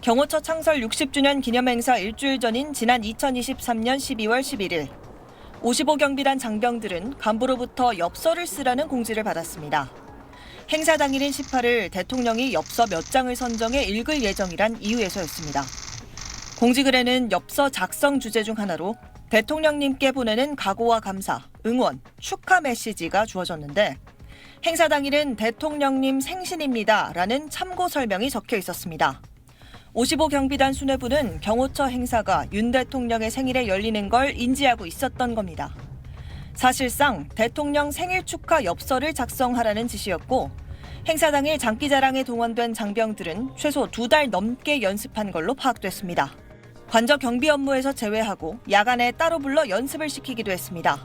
경호처 창설 60주년 기념행사 일주일 전인 지난 2023년 12월 11일 55경비단 장병들은 간부로부터 엽서를 쓰라는 공지를 받았습니다. 행사 당일인 18일 대통령이 엽서 몇 장을 선정해 읽을 예정이란 이유에서였습니다. 공지글에는 엽서 작성 주제 중 하나로 대통령님께 보내는 각오와 감사, 응원, 축하 메시지가 주어졌는데 행사 당일은 대통령님 생신입니다라는 참고 설명이 적혀 있었습니다. 55경비단 수뇌부는 경호처 행사가 윤 대통령의 생일에 열리는 걸 인지하고 있었던 겁니다. 사실상 대통령 생일 축하 엽서를 작성하라는 지시였고 행사 당일 장기자랑에 동원된 장병들은 최소 2달 넘게 연습한 걸로 파악됐습니다. 관저 경비 업무에서 제외하고 야간에 따로 불러 연습을 시키기도 했습니다.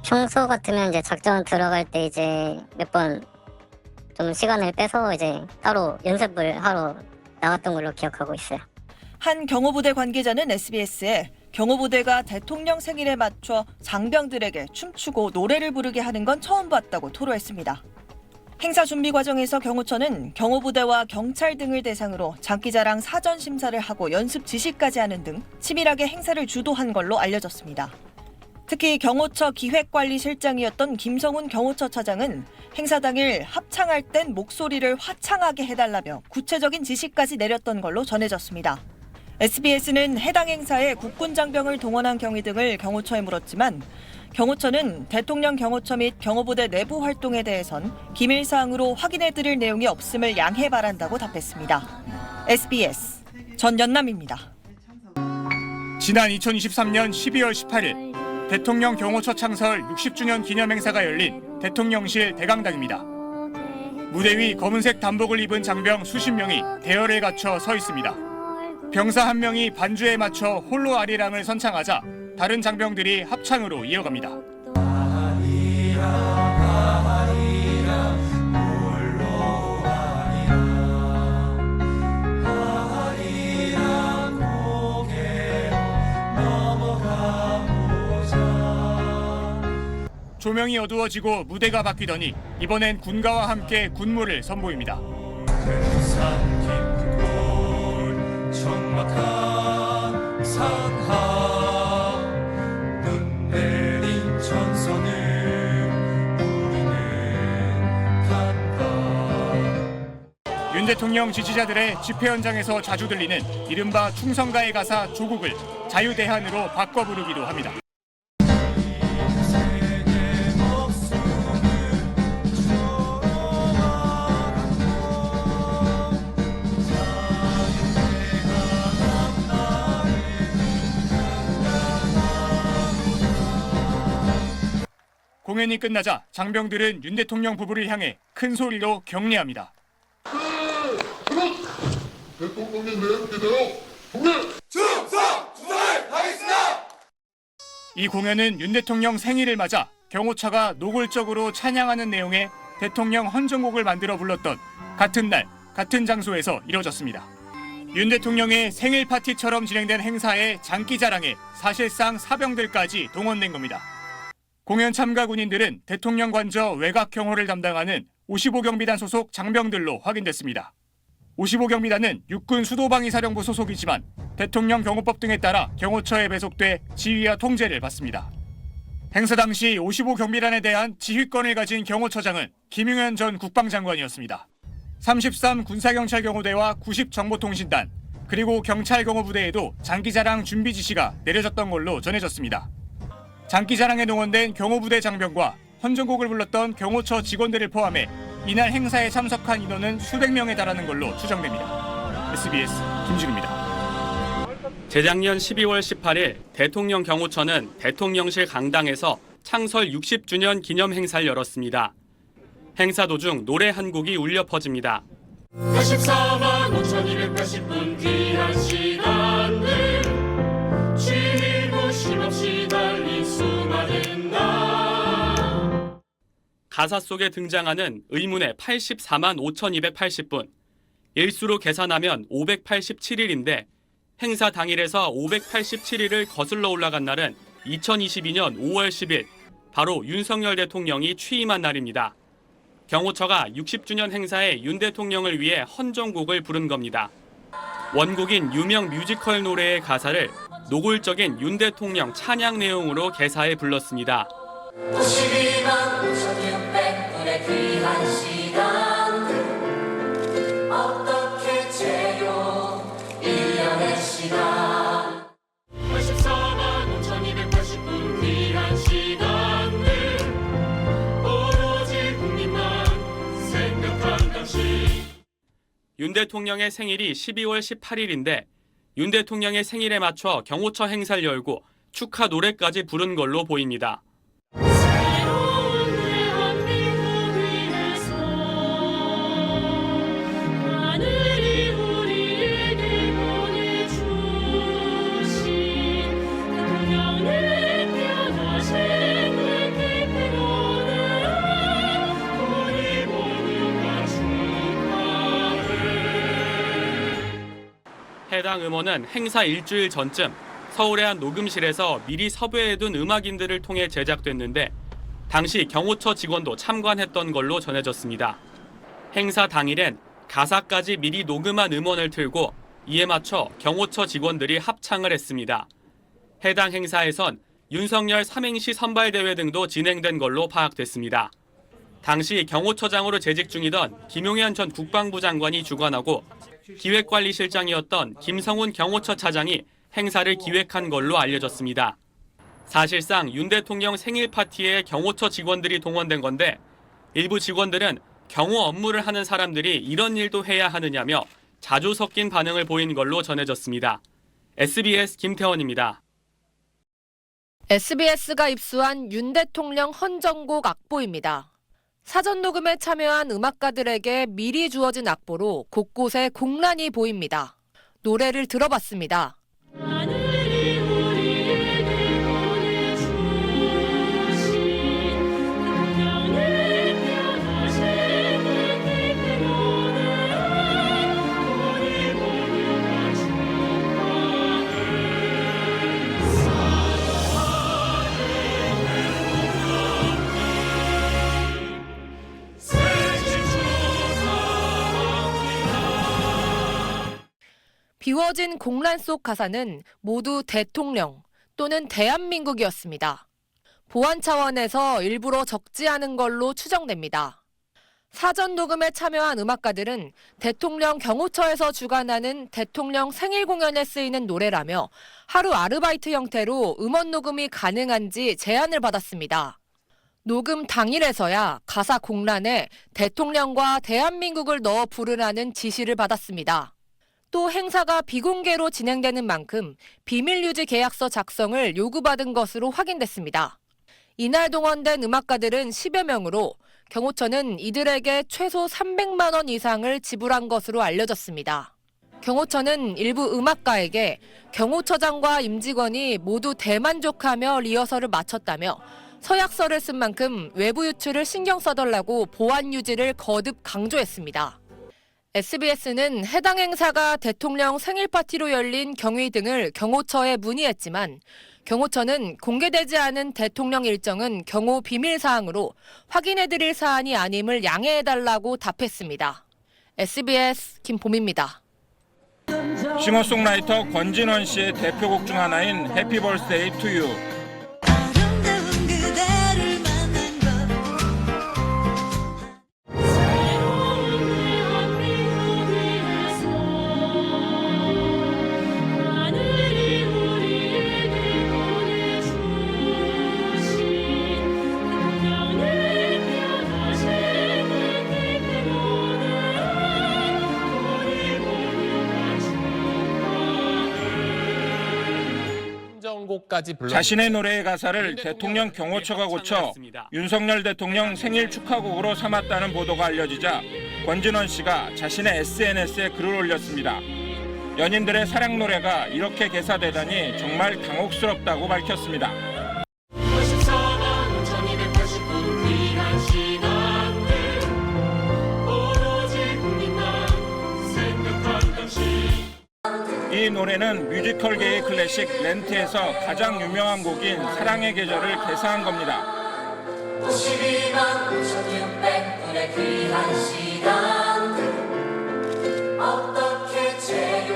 평소 같으면 이제 작전 들어갈 때 이제 몇 번 좀 시간을 빼서 이제 따로 연습을 하러 나갔던 걸로 기억하고 있어요. 한 경호부대 관계자는 SBS에 경호부대가 대통령 생일에 맞춰 장병들에게 춤추고 노래를 부르게 하는 건 처음 봤다고 토로했습니다. 행사 준비 과정에서 경호처는 경호부대와 경찰 등을 대상으로 장기자랑 사전 심사를 하고 연습 지시까지 하는 등 치밀하게 행사를 주도한 걸로 알려졌습니다. 특히 경호처 기획관리실장이었던 김성훈 경호처 차장은 행사 당일 합창할 땐 목소리를 화창하게 해달라며 구체적인 지시까지 내렸던 걸로 전해졌습니다. SBS는 해당 행사에 국군 장병을 동원한 경위 등을 경호처에 물었지만 경호처는 대통령 경호처 및 경호부대 내부 활동에 대해선 기밀사항으로 확인해드릴 내용이 없음을 양해 바란다고 답했습니다. SBS 전연남입니다. 지난 2023년 12월 18일 대통령 경호처 창설 60주년 기념행사가 열린 대통령실 대강당입니다. 무대 위 검은색 단복을 입은 장병 수십 명이 대열에 갖춰 서 있습니다. 병사 한 명이 반주에 맞춰 홀로 아리랑을 선창하자 다른 장병들이 합창으로 이어갑니다. 조명이 어두워지고 무대가 바뀌더니 이번엔 군가와 함께 군무를 선보입니다. 적막한 상하 눈 내린 전선을 우리는 간다. 윤 대통령 지지자들의 집회 현장에서 자주 들리는 이른바 충성가의 가사 조국을 자유대한으로 바꿔 부르기도 합니다. 공연이 끝나자 장병들은 윤 대통령 부부를 향해 큰 소리로 격려합니다. 대통령님 내일께요. 충성을 하겠습니다. 이 공연은 윤 대통령 생일을 맞아 경호처가 노골적으로 찬양하는 내용의 대통령 헌정곡을 만들어 불렀던 같은 날, 같은 장소에서 이뤄졌습니다. 윤 대통령의 생일 파티처럼 진행된 행사의 장기자랑에 사실상 사병들까지 동원된 겁니다. 공연 참가 군인들은 대통령 관저 외곽 경호를 담당하는 55경비단 소속 장병들로 확인됐습니다. 55경비단은 육군 수도방위사령부 소속이지만 대통령 경호법 등에 따라 경호처에 배속돼 지휘와 통제를 받습니다. 행사 당시 55경비단에 대한 지휘권을 가진 경호처장은 김용현 전 국방장관이었습니다. 33 군사경찰경호대와 90 정보통신단, 그리고 경찰경호부대에도 장기자랑 준비 지시가 내려졌던 걸로 전해졌습니다. 장기자랑에 동원된 경호부대 장병과 헌정곡을 불렀던 경호처 직원들을 포함해 이날 행사에 참석한 인원은 수백 명에 달하는 걸로 추정됩니다. SBS 김준우입니다. 재작년 12월 18일 대통령 경호처는 대통령실 강당에서 창설 60주년 기념 행사를 열었습니다. 행사 도중 노래 한 곡이 울려 퍼집니다. 84만 5,280분 귀한 시간들 쉴고 쉼없이 달린 수많은 날. 가사 속에 등장하는 의문의 84만 5,280분. 일수로 계산하면 587일인데 행사 당일에서 587일을 거슬러 올라간 날은 2022년 5월 10일, 바로 윤석열 대통령이 취임한 날입니다. 경호처가 60주년 행사에 윤 대통령을 위해 헌정곡을 부른 겁니다. 원곡인 유명 뮤지컬 노래의 가사를 노골적인 윤 대통령 찬양 내용으로 개사해 불렀습니다. 52만 5,600분의 귀한 시간들 어떻게 채워 1년의 시간 84만 5,280분 귀한 시간들 오로지 국민만 생각한 당신. 윤 대통령의 생일이 12월 18일인데 윤 대통령의 생일에 맞춰 경호처 행사를 열고 축하 노래까지 부른 걸로 보입니다. 새로운 대한민국 위해서 하늘이 우리에게 보내주신 대통령을 태어나신 그의 피로는 우리 모두가 축하해. 해당 음원은 행사 일주일 전쯤 서울의 한 녹음실에서 미리 섭외해둔 음악인들을 통해 제작됐는데 당시 경호처 직원도 참관했던 걸로 전해졌습니다. 행사 당일엔 가사까지 미리 녹음한 음원을 틀고 이에 맞춰 경호처 직원들이 합창을 했습니다. 해당 행사에선 윤석열 삼행시 선발대회 등도 진행된 걸로 파악됐습니다. 당시 경호처장으로 재직 중이던 김용현 전 국방부 장관이 주관하고 기획관리실장이었던 김성훈 경호처 차장이 행사를 기획한 걸로 알려졌습니다. 사실상 윤 대통령 생일 파티에 경호처 직원들이 동원된 건데 일부 직원들은 경호 업무를 하는 사람들이 이런 일도 해야 하느냐며 자주 섞인 반응을 보인 걸로 전해졌습니다. SBS 김태원입니다. SBS가 입수한 윤 대통령 헌정곡 악보입니다. 사전 녹음에 참여한 음악가들에게 미리 주어진 악보로 곳곳에 공란이 보입니다. 노래를 들어봤습니다. 하늘이 우리에게 보내주신 대통령을 태어나신 그의 피로는 우리 모두가 축하해. 생신 축하합니다. 비워진 공란 속 가사는 모두 대통령 또는 대한민국이었습니다. 보안 차원에서 일부러 적지 않은 걸로 추정됩니다. 사전 녹음에 참여한 음악가들은 대통령 경호처에서 주관하는 대통령 생일 공연에 쓰이는 노래라며 하루 아르바이트 형태로 음원 녹음이 가능한지 제안을 받았습니다. 녹음 당일에서야 가사 공란에 대통령과 대한민국을 넣어 부르라는 지시를 받았습니다. 또 행사가 비공개로 진행되는 만큼 비밀 유지 계약서 작성을 요구받은 것으로 확인됐습니다. 이날 동원된 음악가들은 10여 명으로 경호처는 이들에게 최소 300만 원 이상을 지불한 것으로 알려졌습니다. 경호처는 일부 음악가에게 경호처장과 임직원이 모두 대만족하며 리허설을 마쳤다며 서약서를 쓴 만큼 외부 유출을 신경 써달라고 보안 유지를 거듭 강조했습니다. SBS는 해당 행사가 대통령 생일 파티로 열린 경위 등을 경호처에 문의했지만 경호처는 공개되지 않은 대통령 일정은 경호 비밀 사항으로 확인해드릴 사안이 아님을 양해해달라고 답했습니다. SBS 김봄입니다. 싱어송라이터 권진원 씨의 대표곡 중 하나인 해피 벌스데이 투 유. 새로운 대한민국 위해서 하늘이 우리에게 보내주신 대통령을 태어나신 그의 피로는 우리 모두가 축하해. 자신의 노래의 가사를 대통령 경호처가 고쳐 윤석열 대통령 생일 축하곡으로 삼았다는 보도가 알려지자 권진원 씨가 자신의 SNS에 글을 올렸습니다. 연인들의 사랑 노래가 이렇게 개사되다니 정말 당혹스럽다고 밝혔습니다. 84만 5,280분 귀한 시간들 오로지 국민만 생각한 당신. 이 노래는 뮤지컬계의 클래식 렌트에서 가장 유명한 곡인 사랑의 계절을 개사한 겁니다. 52만 5,600분의 귀한 시간들 어떻게 채워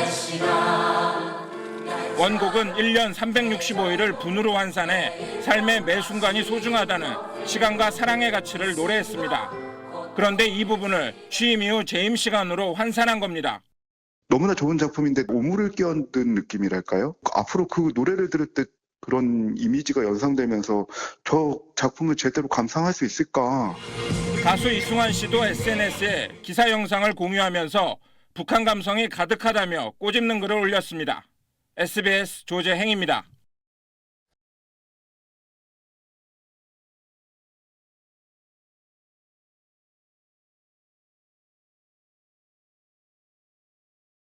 시간 원곡은 1년 365일을 분으로 환산해 삶의 매 순간이 소중하다는 시간과 사랑의 가치를 노래했습니다. 그런데 이 부분을 취임 이후 재임 시간으로 환산한 겁니다. 너무나 좋은 작품인데 오물을 끼얹은 느낌이랄까요? 앞으로 그 노래를 들을 때 그런 이미지가 연상되면서 저 작품을 제대로 감상할 수 있을까? 가수 이승환 씨도 SNS에 기사 영상을 공유하면서 북한 감성이 가득하다며 꼬집는 글을 올렸습니다. SBS 조재행입니다.